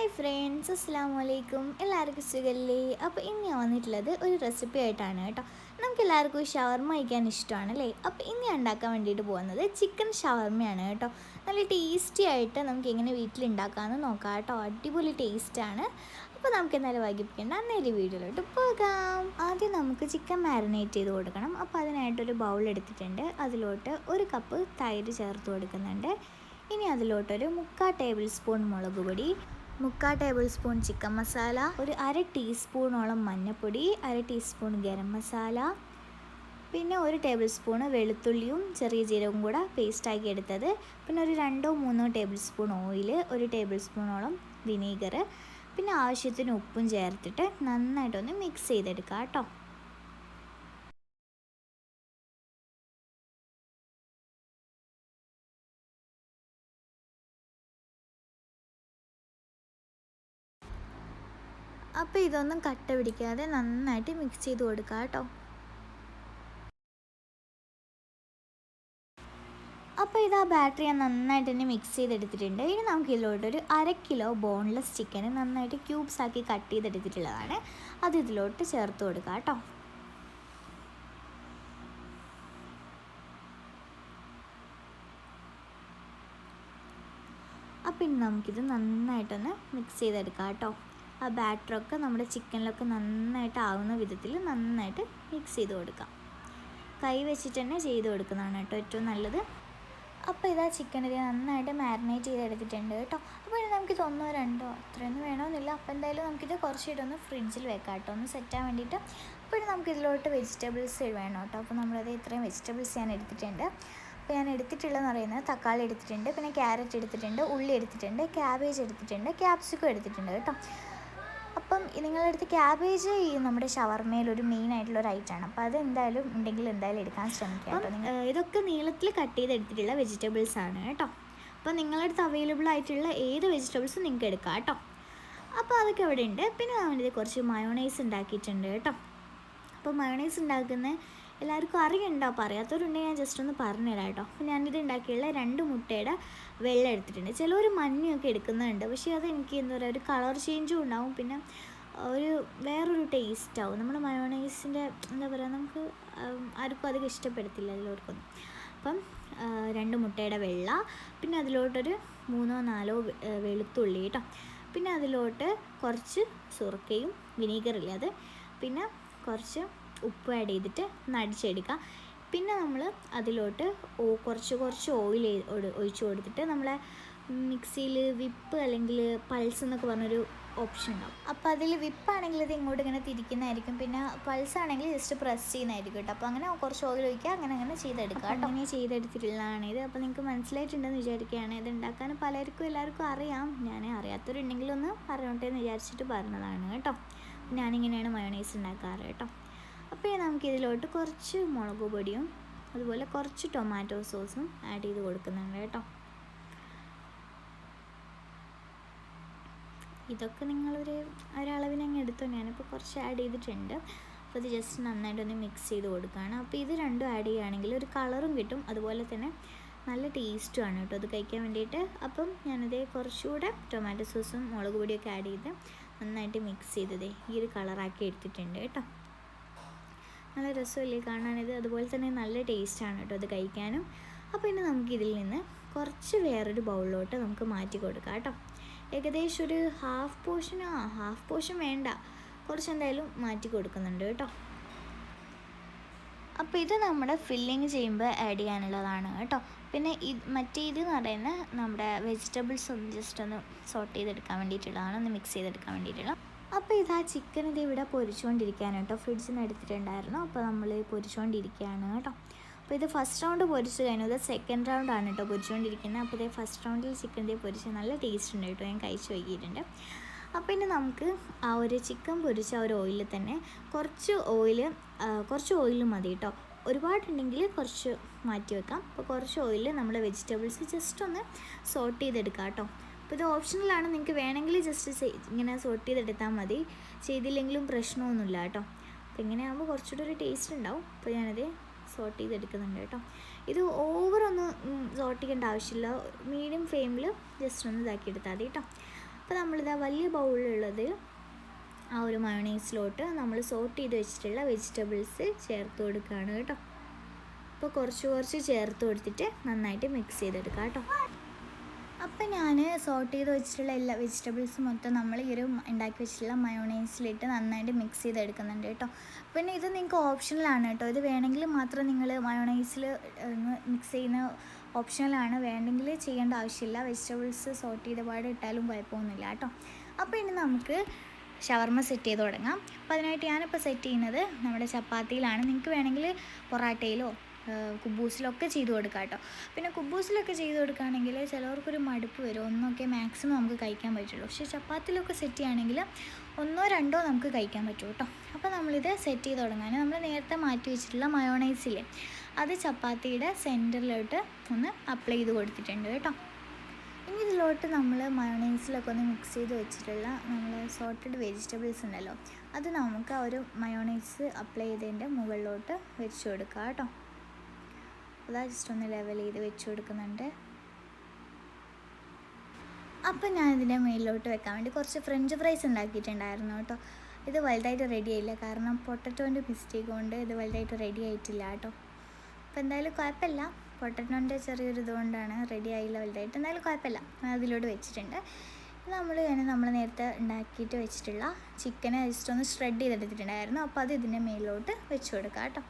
Hi friends, അസ്സലാമു അലൈക്കും. എല്ലാവർക്കും സുഖല്ലേ? അപ്പോൾ ഇന്ന് ഞാൻ വന്നിട്ടുള്ളത് ഒരു റെസിപ്പി ആയിട്ടാണ് കേട്ടോ. നമുക്ക് എല്ലാവർക്കും ഷവർമ കഴിക്കാൻ ഇഷ്ടമാണല്ലേ? അപ്പോൾ ഇന്ന് ഞാൻ ഉണ്ടാക്കാൻ വേണ്ടിയിട്ട് പോകുന്നത് ചിക്കൻ ഷവർമയാണ് കേട്ടോ. നല്ല ടേസ്റ്റി ആയിട്ട് നമുക്ക് എങ്ങനെ വീട്ടിലുണ്ടാക്കാമെന്ന് നോക്കാം കേട്ടോ. അടിപൊളി ടേസ്റ്റാണ്. അപ്പോൾ നമുക്ക് എന്തായാലും വൈകിപ്പിക്കേണ്ട നേരെ വീഡിയോയിലോട്ട് പോകാം. ആദ്യം നമുക്ക് ചിക്കൻ മാരിനേറ്റ് ചെയ്ത് കൊടുക്കണം. അപ്പോൾ അതിനായിട്ടൊരു ബൗൾ എടുത്തിട്ടുണ്ട്. അതിലോട്ട് 1 കപ്പ് തൈര് ചേർത്ത് കൊടുക്കുന്നുണ്ട്. ഇനി അതിലോട്ടൊരു 3/4 ടേബിൾ സ്പൂൺ മുളക് പൊടി, 3/4 ടേബിൾ സ്പൂൺ ചിക്കൻ മസാല, ഒരു 1/2 ടീസ്പൂണോളം മഞ്ഞൾപ്പൊടി, 1/2 ടീസ്പൂൺ ഗരം മസാല, പിന്നെ 1 ടേബിൾ സ്പൂണ് വെളുത്തുള്ളിയും ചെറിയ ജീരകവും കൂടെ പേസ്റ്റാക്കി എടുത്തത്, പിന്നെ ഒരു 2-3 ടേബിൾ സ്പൂൺ ഓയിൽ, 1 ടേബിൾ സ്പൂണോളം വിനീഗർ, പിന്നെ ആവശ്യത്തിന് ഉപ്പും ചേർത്തിട്ട് നന്നായിട്ടൊന്ന് മിക്സ് ചെയ്തെടുക്കാം കേട്ടോ. അപ്പോൾ ഇതൊന്നും കട്ട പിടിക്കാതെ നന്നായിട്ട് മിക്സ് ചെയ്ത് കൊടുക്കുക കേട്ടോ. അപ്പോൾ ഇത് ആ ബാറ്ററി ഞാൻ നന്നായിട്ട് തന്നെ മിക്സ് ചെയ്തെടുത്തിട്ടുണ്ട്. ഇനി നമുക്ക് ഇതിലോട്ടൊരു 1/2 കിലോ ബോൺലെസ് ചിക്കൻ നന്നായിട്ട് ക്യൂബ്സ് ആക്കി കട്ട് ചെയ്തെടുത്തിട്ടുള്ളതാണ്. അത് ഇതിലോട്ട് ചേർത്ത് കൊടുക്കുക കേട്ടോ. അപ്പോൾ ഇനി നമുക്കിത് നന്നായിട്ടൊന്ന് മിക്സ് ചെയ്തെടുക്കാം കേട്ടോ. ആ ബാറ്ററൊക്കെ നമ്മുടെ ചിക്കനിലൊക്കെ നന്നായിട്ട് ആവുന്ന വിധത്തിൽ നന്നായിട്ട് മിക്സ് ചെയ്ത് കൊടുക്കാം. കൈ വെച്ചിട്ട് തന്നെ ചെയ്ത് കൊടുക്കുന്നതാണ് കേട്ടോ ഏറ്റവും നല്ലത്. അപ്പോൾ ഇതാ ചിക്കൻ ഇത് നന്നായിട്ട് മാരിനേറ്റ് ചെയ്തെടുത്തിട്ടുണ്ട് കേട്ടോ. അപ്പോൾ ഇനി നമുക്കിത് 1-2 അത്രയൊന്നും വേണമെന്നില്ല. അപ്പോൾ എന്തായാലും നമുക്കിത് കുറച്ചിട്ടൊന്ന് ഫ്രിഡ്ജിൽ വെക്കാം കേട്ടോ, ഒന്ന് സെറ്റാൻ വേണ്ടിയിട്ട്. അപ്പോൾ ഇനി നമുക്കിതിലോട്ട് വെജിറ്റബിൾസ് വേണം കേട്ടോ. അപ്പോൾ നമ്മളത് ഇത്രയും വെജിറ്റബിൾസ് ഞാൻ എടുത്തിട്ടുണ്ട്. അപ്പോൾ ഞാൻ എടുത്തിട്ടുള്ളതെന്ന് പറയുന്നത് തക്കാളി എടുത്തിട്ടുണ്ട്, പിന്നെ ക്യാരറ്റ് എടുത്തിട്ടുണ്ട്, ഉള്ളി എടുത്തിട്ടുണ്ട്, ക്യാബേജ് എടുത്തിട്ടുണ്ട്, ക്യാപ്സിക്കം എടുത്തിട്ടുണ്ട് കേട്ടോ. അപ്പം നിങ്ങളുടെ അടുത്ത് ക്യാബേജ് ഈ നമ്മുടെ ഷവർമയിൽ ഒരു മെയിൻ ആയിട്ടുള്ള ഒരു ഐറ്റമാണ്. അപ്പോൾ അത് എന്തായാലും ഉണ്ടെങ്കിൽ എന്തായാലും എടുക്കാൻ ശ്രമിക്കുക കേട്ടോ. ഇതൊക്കെ നീളത്തിൽ കട്ട് ചെയ്തെടുത്തിട്ടുള്ള വെജിറ്റബിൾസ് ആണ് കേട്ടോ. അപ്പോൾ നിങ്ങളുടെ അടുത്ത് അവൈലബിൾ ആയിട്ടുള്ള ഏത് വെജിറ്റബിൾസും നിങ്ങൾക്ക് എടുക്കാം കേട്ടോ. അപ്പോൾ അതൊക്കെ അവിടെ ഉണ്ട്. പിന്നെ നമ്മളിത് കുറച്ച് മയോണൈസ് ഉണ്ടാക്കിയിട്ടുണ്ട് കേട്ടോ. അപ്പോൾ മയോണൈസ് ഉണ്ടാക്കുന്ന എല്ലാവർക്കും അറിയണ്ടോ? അപ്പോൾ അറിയാത്തവരുണ്ടെങ്കിൽ ഞാൻ ജസ്റ്റ് ഒന്ന് പറഞ്ഞുതരാം കേട്ടോ. അപ്പോൾ ഞാനിത് ഉണ്ടാക്കിയുള്ള 2 മുട്ടയുടെ വെള്ളം എടുത്തിട്ടുണ്ട്. ചിലർ മഞ്ഞയൊക്കെ എടുക്കുന്നുണ്ട്, പക്ഷേ അത് എനിക്ക് എന്താ പറയുക ഒരു കളർ ചേഞ്ചും ഉണ്ടാവും, പിന്നെ ഒരു വേറൊരു ടേസ്റ്റ് ആവും. നമ്മുടെ മയോണൈസിൻ്റെ എന്താ പറയുക നമുക്ക് ആർക്കും അധികം ഇഷ്ടപ്പെടത്തില്ല അതിലോർക്കൊന്നും. അപ്പം 2 മുട്ടയുടെ വെള്ള, പിന്നെ അതിലോട്ടൊരു 3-4 വെളുത്തുള്ളി കേട്ടോ. പിന്നെ അതിലോട്ട് കുറച്ച് സുർക്കയും വിനീഗറില്ല അത്, പിന്നെ കുറച്ച് ഉപ്പ് ആഡ് ചെയ്തിട്ട് നടിച്ചെടുക്കുക. പിന്നെ നമ്മൾ അതിലോട്ട് കുറച്ച് ഓയിൽ ഒഴിച്ച് കൊടുത്തിട്ട് നമ്മളെ മിക്സിയിൽ വിപ്പ് അല്ലെങ്കിൽ പൾസ് എന്നൊക്കെ പറഞ്ഞൊരു ഓപ്ഷൻ ഉണ്ടാവും. അപ്പോൾ അതിൽ വിപ്പാണെങ്കിൽ ഇത് ഇങ്ങോട്ട് ഇങ്ങനെ തിരിക്കുന്നതായിരിക്കും, പിന്നെ പൾസ് ആണെങ്കിൽ ജസ്റ്റ് പ്രസ് ചെയ്യുന്നതായിരിക്കും കേട്ടോ. അപ്പോൾ അങ്ങനെ കുറച്ച് ഓയിൽ ഒഴിക്കുക, അങ്ങനെ ചെയ്തെടുക്കുക കേട്ടോ. അങ്ങനെ ചെയ്തെടുത്തിട്ടുള്ളതാണ് ഇത്. അപ്പോൾ നിങ്ങൾക്ക് മനസ്സിലായിട്ടുണ്ടെന്ന് വിചാരിക്കുകയാണ്. ഇത് ഉണ്ടാക്കാൻ എല്ലാവർക്കും അറിയാം. ഞാൻ അറിയാത്തവരുണ്ടെങ്കിലൊന്ന് പറഞ്ഞോട്ടെ എന്ന് വിചാരിച്ചിട്ട് പറഞ്ഞതാണ് കേട്ടോ. ഞാനിങ്ങനെയാണ് മയോണൈസ് ഉണ്ടാക്കാറ് കേട്ടോ. അപ്പോൾ നമുക്കിതിലോട്ട് കുറച്ച് മുളക് പൊടിയും അതുപോലെ കുറച്ച് ടൊമാറ്റോ സോസും ആഡ് ചെയ്ത് കൊടുക്കുന്നുണ്ട് കേട്ടോ. ഇതൊക്കെ ഒരളവിന് അങ്ങ് എടുത്തോ. ഞാനിപ്പോൾ കുറച്ച് ആഡ് ചെയ്തിട്ടുണ്ട്. അപ്പോൾ ഇത് ജസ്റ്റ് നന്നായിട്ടൊന്ന് മിക്സ് ചെയ്ത് കൊടുക്കുകയാണ്. അപ്പോൾ ഇത് രണ്ടും ആഡ് ചെയ്യുകയാണെങ്കിൽ ഒരു കളറും കിട്ടും, അതുപോലെ തന്നെ നല്ല ടേസ്റ്റുമാണ് കേട്ടോ അത് കഴിക്കാൻ വേണ്ടിയിട്ട്. അപ്പം ഞാനത് കുറച്ചുകൂടെ ടൊമാറ്റോ സോസും മുളക് പൊടിയൊക്കെ ആഡ് ചെയ്ത് നന്നായിട്ട് മിക്സ് ചെയ്തതേ ഈ ഒരു കളറാക്കി എടുത്തിട്ടുണ്ട് കേട്ടോ. നല്ല രസമല്ലേ കാണാനിത്, അതുപോലെ തന്നെ നല്ല ടേസ്റ്റാണ് കേട്ടോ അത് കഴിക്കാനും. അപ്പോൾ ഇനി നമുക്കിതിൽ നിന്ന് കുറച്ച് വേറൊരു ബൗളിലോട്ട് നമുക്ക് മാറ്റി കൊടുക്കാം കേട്ടോ. ഏകദേശം ഒരു ഹാഫ് പോർഷൻ വേണ്ട, കുറച്ച് എന്തായാലും മാറ്റി കൊടുക്കുന്നുണ്ട് കേട്ടോ. അപ്പോൾ ഇത് നമ്മുടെ ഫില്ലിങ് ചെയ്യുമ്പോൾ ആഡ് ചെയ്യാനുള്ളതാണ് കേട്ടോ. പിന്നെ മറ്റേതെന്ന് പറയുന്നത് നമ്മുടെ വെജിറ്റബിൾസ് ഒന്ന് ജസ്റ്റ് ഒന്ന് സോട്ട് ചെയ്തെടുക്കാൻ വേണ്ടിയിട്ടുള്ളതാണ്, ഒന്ന് മിക്സ് ചെയ്തെടുക്കാൻ വേണ്ടിയിട്ടുള്ള. അപ്പോൾ ഇതാ ചിക്കൻ ഇത് ഇവിടെ പൊരിച്ചുകൊണ്ടിരിക്കുകയാണ് കേട്ടോ. ഫ്രിഡ്ജിൽ നിന്ന് എടുത്തിട്ടുണ്ടായിരുന്നു, അപ്പോൾ നമ്മൾ പൊരിച്ചുകൊണ്ടിരിക്കുകയാണ് കേട്ടോ. അപ്പോൾ ഇത് ഫസ്റ്റ് റൗണ്ട് പൊരിച്ച് കഴിഞ്ഞു, ഇത് സെക്കൻഡ് റൗണ്ടാണ് കേട്ടോ പൊരിച്ചുകൊണ്ടിരിക്കുന്നത്. അപ്പോൾ ഇത് ഫസ്റ്റ് റൗണ്ടിൽ ചിക്കൻ പൊരിച്ച് നല്ല ടേസ്റ്റ് ഉണ്ട് കേട്ടോ, ഞാൻ കഴിച്ച് നോക്കിയിട്ടുണ്ട്. അപ്പോൾ ഇനി നമുക്ക് ആ ഒരു ചിക്കൻ പൊരിച്ച ആ ഒരു ഓയിലിൽ തന്നെ കുറച്ച് ഓയിൽ മതി കേട്ടോ. ഒരുപാടുണ്ടെങ്കിൽ കുറച്ച് മാറ്റി വെക്കാം. അപ്പോൾ കുറച്ച് ഓയിൽ നമ്മൾ വെജിറ്റബിൾസ് ജസ്റ്റ് ഒന്ന് സോട്ട് ചെയ്തെടുക്കാം കേട്ടോ. അപ്പോൾ ഇത് ഓപ്ഷണലാണ്, നിങ്ങൾക്ക് വേണമെങ്കിൽ ജസ്റ്റ് ഇങ്ങനെ സോട്ട് ചെയ്തെടുത്താൽ മതി, ചെയ്തില്ലെങ്കിലും പ്രശ്നമൊന്നുമില്ല കേട്ടോ. അപ്പോൾ ഇങ്ങനെ ആകുമ്പോൾ കുറച്ചുകൂടി ഒരു ടേസ്റ്റ് ഉണ്ടാവും. അപ്പോൾ ഞാനത് സോട്ട് ചെയ്തെടുക്കുന്നുണ്ട് കേട്ടോ. ഇത് ഓവറൊന്ന് സോട്ട് ചെയ്യേണ്ട ആവശ്യമില്ല, മീഡിയം ഫ്ലെയിമിൽ ജസ്റ്റ് ഒന്ന് ഇതാക്കി എടുത്താൽ മതി കേട്ടോ. അപ്പോൾ നമ്മളിതാ വലിയ ബൗളിലുള്ളത് ആ ഒരു മയോണൈസിലോട്ട് നമ്മൾ സോട്ട് ചെയ്ത് വെച്ചിട്ടുള്ള വെജിറ്റബിൾസ് ചേർത്ത് കൊടുക്കുകയാണ് കേട്ടോ. അപ്പോൾ കുറച്ച് ചേർത്ത് കൊടുത്തിട്ട് നന്നായിട്ട് മിക്സ് ചെയ്തെടുക്കാം കേട്ടോ. അപ്പോൾ ഞാൻ സോട്ട് ചെയ്ത് വെച്ചിട്ടുള്ള എല്ലാ വെജിറ്റബിൾസും മൊത്തം നമ്മൾ ഈ ഒരു ഉണ്ടാക്കി വെച്ചിട്ടുള്ള മയോണൈസിലിട്ട് നന്നായിട്ട് മിക്സ് ചെയ്തെടുക്കുന്നുണ്ട് കേട്ടോ. പിന്നെ ഇത് നിങ്ങൾക്ക് ഓപ്ഷണലാണ് കേട്ടോ. ഇത് വേണമെങ്കിൽ മാത്രം നിങ്ങൾ മയോണൈസിൽ മിക്സ് ചെയ്യുന്ന ഓപ്ഷണലാണ്, വേണമെങ്കിൽ ചെയ്യേണ്ട ആവശ്യമില്ല. വെജിറ്റബിൾസ് സോട്ട് ചെയ്ത പാട് ഇട്ടാലും കുഴപ്പമൊന്നുമില്ല കേട്ടോ. അപ്പോൾ ഇനി നമുക്ക് ഷവർമ സെറ്റ് ചെയ്ത് തുടങ്ങാം. അപ്പോൾ അതിനായിട്ട് ഞാനിപ്പോൾ സെറ്റ് ചെയ്യുന്നത് നമ്മുടെ ചപ്പാത്തിയിലാണ്. നിങ്ങൾക്ക് വേണമെങ്കിൽ പൊറാട്ടയിലോ കുബൂസിലൊക്കെ ചെയ്ത് കൊടുക്കാം കേട്ടോ. പിന്നെ കുബൂസിലൊക്കെ ചെയ്ത് കൊടുക്കുകയാണെങ്കിൽ ചിലവർക്കൊരു മടുപ്പ് വരും, ഒന്നൊക്കെ മാക്സിമം നമുക്ക് കഴിക്കാൻ പറ്റുള്ളൂ. പക്ഷേ ചപ്പാത്തിയിലൊക്കെ സെറ്റ് ചെയ്യുകയാണെങ്കിൽ 1-2 നമുക്ക് കഴിക്കാൻ പറ്റും കേട്ടോ. അപ്പോൾ നമ്മളിത് സെറ്റ് ചെയ്ത് തുടങ്ങാൻ നമ്മൾ നേരത്തെ മാറ്റി വെച്ചിട്ടുള്ള മയോണൈസില്ലേ, അത് ചപ്പാത്തിയുടെ സെൻറ്ററിലോട്ട് ഒന്ന് അപ്ലൈ ചെയ്ത് കൊടുത്തിട്ടുണ്ട് കേട്ടോ. ഇനി ഇതിലോട്ട് നമ്മൾ മയോണൈസിലൊക്കെ ഒന്ന് മിക്സ് ചെയ്ത് വെച്ചിട്ടുള്ള നമ്മൾ സോർട്ടഡ് വെജിറ്റബിൾസ് ഉണ്ടല്ലോ, അത് നമുക്ക് ആ ഒരു മയോണൈസ് അപ്ലൈ ചെയ്തതിൻ്റെ മുകളിലോട്ട് വെച്ച് കൊടുക്കുക കേട്ടോ. അതാ ജസ്റ്റ് ഒന്ന് ലെവൽ ചെയ്ത് വെച്ച് കൊടുക്കുന്നുണ്ട്. അപ്പം ഞാൻ ഇതിൻ്റെ മുകളിലോട്ട് വെക്കാൻ വേണ്ടി കുറച്ച് ഫ്രഞ്ച് ഫ്രൈസ് ഉണ്ടാക്കിയിട്ടുണ്ടായിരുന്നു കേട്ടോ. ഇത് വലുതായിട്ട് റെഡി ആയില്ല, കാരണം പൊട്ടറ്റോൻ്റെ മിസ്റ്റേക്ക് കൊണ്ട് ഇത് വലുതായിട്ട് റെഡി ആയിട്ടില്ല കേട്ടോ. അപ്പോൾ എന്തായാലും കുഴപ്പമില്ല, പൊട്ടറ്റോൻ്റെ ചെറിയൊരു ഇതുകൊണ്ടാണ് റെഡി ആയില്ല വലുതായിട്ട്. എന്തായാലും കുഴപ്പമില്ല, അതിലോട്ട് വെച്ചിട്ടുണ്ട്. നമ്മൾ നേരത്തെ ഉണ്ടാക്കിയിട്ട് വെച്ചിട്ടുള്ള ചിക്കനെ ജസ്റ്റ് ഒന്ന് ഷ്രെഡ് ചെയ്തെടുത്തിട്ടുണ്ടായിരുന്നു. അപ്പോൾ അത് ഇതിൻ്റെ മേലിലോട്ട് വെച്ച് കൊടുക്കാം കേട്ടോ.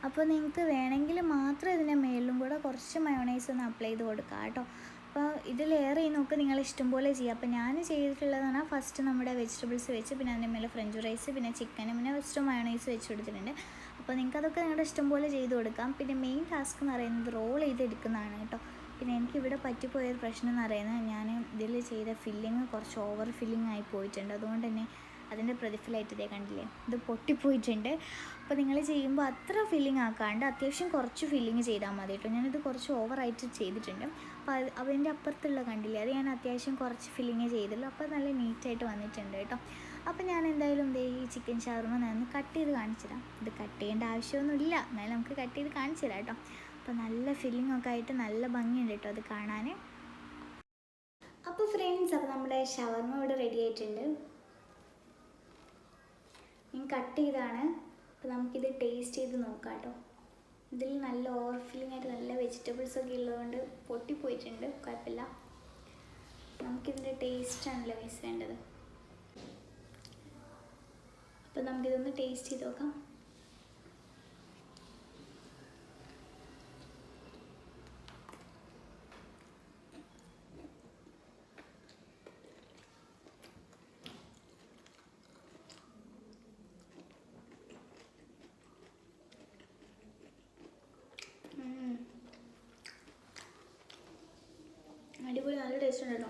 അപ്പോൾ നിങ്ങൾക്ക് വേണമെങ്കിൽ മാത്രം ഇതിൻ്റെ മേലിലും കൂടെ കുറച്ച് മയോണൈസ് ഒന്ന് അപ്ലൈ ചെയ്ത് കൊടുക്കാം കേട്ടോ. അപ്പോൾ ഇത് ലെയർ ചെയ്ത് നോക്ക്, നിങ്ങൾ ഇഷ്ടം പോലെ ചെയ്യുക. അപ്പോൾ ഞാൻ ചെയ്തിട്ടുള്ളതെന്ന് പറഞ്ഞാൽ ഫസ്റ്റ് നമ്മുടെ വെജിറ്റബിൾസ് വെച്ച്, പിന്നെ അതിൻ്റെ മേലെ ഫ്രഞ്ച് ഫ്രൈസ്, പിന്നെ ചിക്കനും, പിന്നെ ഫസ്റ്റ് മയോണൈസ് വെച്ച് കൊടുത്തിട്ടുണ്ട്. അപ്പോൾ നിങ്ങൾക്കതൊക്കെ നിങ്ങളുടെ ഇഷ്ടം പോലെ ചെയ്ത് കൊടുക്കാം. പിന്നെ മെയിൻ ടാസ്ക് എന്ന് പറയുന്നത് റോൾ ചെയ്തെടുക്കുന്നതാണ് കേട്ടോ. പിന്നെ എനിക്കിവിടെ പറ്റിപ്പോയൊരു പ്രശ്നം എന്ന് പറയുന്നത്, ഞാൻ ഇതിൽ ചെയ്ത ഫില്ലിങ് കുറച്ച് ഓവർ ഫില്ലിങ് ആയി പോയിട്ടുണ്ട്. അതുകൊണ്ട് തന്നെ അതിൻ്റെ പ്രതിഫലമായിട്ട് ഇതേ കണ്ടില്ലേ, ഇത് പൊട്ടിപ്പോയിട്ടുണ്ട്. അപ്പോൾ നിങ്ങൾ ചെയ്യുമ്പോൾ അത്ര ഫില്ലിങ് ആക്കാണ്ട് അത്യാവശ്യം കുറച്ച് ഫില്ലിങ് ചെയ്താൽ മതി കേട്ടോ. ഞാനിത് കുറച്ച് ഓവറായിട്ട് ചെയ്തിട്ടുണ്ട്. അപ്പോൾ അതിൻ്റെ അപ്പുറത്തുള്ള കണ്ടില്ലേ, അത് ഞാൻ അത്യാവശ്യം കുറച്ച് ഫില്ലിങ് ചെയ്തുള്ളൂ. അപ്പോൾ നല്ല നീറ്റായിട്ട് വന്നിട്ടുണ്ട് കേട്ടോ. അപ്പോൾ ഞാൻ എന്തായാലും ഈ ചിക്കൻ ഷവർമ ഞാൻ കട്ട് ചെയ്ത് കാണിച്ചു തരാം. ഇത് കട്ട് ചെയ്യേണ്ട ആവശ്യമൊന്നുമില്ല, എന്നാലും നമുക്ക് കട്ട് ചെയ്ത് കാണിച്ചു തരാം കേട്ടോ. അപ്പോൾ നല്ല ഫില്ലിംഗ് ഒക്കെ ആയിട്ട് നല്ല ഭംഗിയുണ്ട് കേട്ടോ അത് കാണാൻ. അപ്പോൾ ഫ്രണ്ട്സ്, അപ്പോൾ നമ്മുടെ ഷവർമ ഇവിടെ റെഡി ആയിട്ടുണ്ട്. ഞാൻ കട്ട് ചെയ്താണ്. അപ്പോൾ നമുക്കിത് ടേസ്റ്റ് ചെയ്ത് നോക്കാം കേട്ടോ. ഇതിൽ നല്ല ഓവർ ഫില്ലിംഗ് ആയിട്ട് നല്ല വെജിറ്റബിൾസൊക്കെ ഉള്ളതുകൊണ്ട് പൊട്ടിപ്പോയിട്ടുണ്ട്, കുഴപ്പമില്ല. നമുക്കിതിൻ്റെ ടേസ്റ്റാണല്ലോ മിസ് വേണ്ടത്. അപ്പോൾ നമുക്കിതൊന്ന് ടേസ്റ്റ് ചെയ്ത് നോക്കാം. അടിപൊളി, നല്ല ടേസ്റ്റ് ഉണ്ട് കേട്ടോ.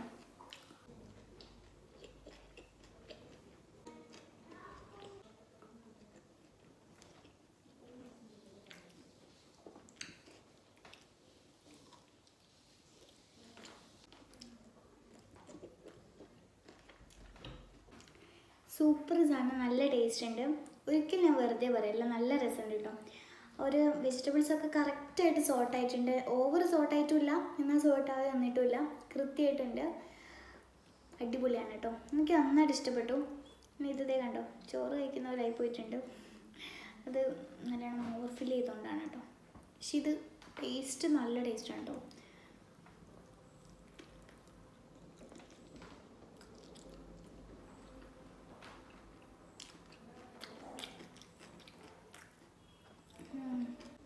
സൂപ്പർ സാധനം, നല്ല ടേസ്റ്റ് ഉണ്ട്. ഒരിക്കലും ഞാൻ വെറുതെ പറയില്ല, നല്ല രസമുണ്ട് കേട്ടോ. ഒരു വെജിറ്റബിൾസൊക്കെ കറക്റ്റായിട്ട് സോട്ടായിട്ടുണ്ട്, ഓവർ സോട്ടായിട്ടുമില്ല എന്നാൽ സോട്ടാതെ തന്നിട്ടുമില്ല, കൃത്യമായിട്ടുണ്ട്. അടിപൊളിയാണ് കേട്ടോ, എനിക്ക് നന്നായിട്ട് ഇഷ്ടപ്പെട്ടു. ഇനി ഇതേ കണ്ടോ, ചോറ് കഴിക്കുന്ന പോലെ ആയിപ്പോയിട്ടുണ്ട്. അത് നല്ലോണം ഓവർ ഫിൽ ചെയ്തുകൊണ്ടാണ് കേട്ടോ. പക്ഷെ ഇത് ടേസ്റ്റ് നല്ല ടേസ്റ്റാണ് കേട്ടോ.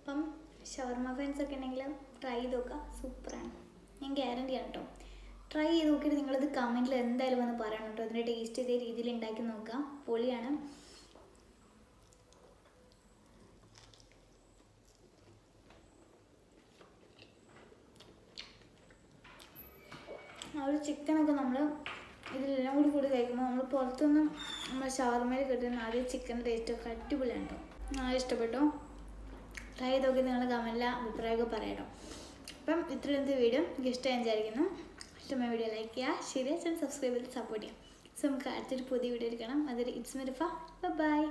അപ്പം ഷവർമ ഫ്രണ്ട്സൊക്കെ ഉണ്ടെങ്കിൽ ട്രൈ ചെയ്ത് നോക്കുക, സൂപ്പറാണ്, ഞാൻ ഗ്യാരണ്ടിയാണ് കേട്ടോ. ട്രൈ ചെയ്ത് നോക്കിയിട്ട് നിങ്ങളിത് കമൻറ്റിൽ എന്തായാലും വന്ന് പറയണം കേട്ടോ. അതിൻ്റെ ടേസ്റ്റ് ഇതേ രീതിയിൽ ഉണ്ടാക്കി നോക്കുക, പൊളിയാണ്. ആ ഒരു ചിക്കനൊക്കെ നമ്മൾ ഇതിലെല്ലാം കൂടി കഴിക്കുമ്പോൾ നമ്മൾ പുറത്തൊന്നും നമ്മൾ ഷവർമയിൽ കിട്ടുന്ന അതേ ചിക്കൻ്റെ ടേസ്റ്റൊക്കെ അടിപൊളിയാണ് കേട്ടോ. നല്ല ഇഷ്ടപ്പെട്ടു. ട്രൈ ചെയ്ത് നോക്കി നിങ്ങൾ കമൻറ്റിൽ അഭിപ്രായമൊക്കെ പറയട്ടോ. അപ്പം ഇത്രയും വീഡിയോ എനിക്ക് ഇഷ്ടമായി വിചാരിക്കുന്നു. ഇഷ്ടമായ വീഡിയോ ലൈക്ക് ചെയ്യുക, ഷെയർ ചെയ്യുക, സബ്സ്ക്രൈബ് ചെയ്ത് സപ്പോർട്ട് ചെയ്യാം. സോ നമുക്ക് അടുത്തൊരു പുതിയ വീഡിയോ എടുക്കണം. അതൊരു ഇറ്റ്സ് മി റിഫ. ബൈ.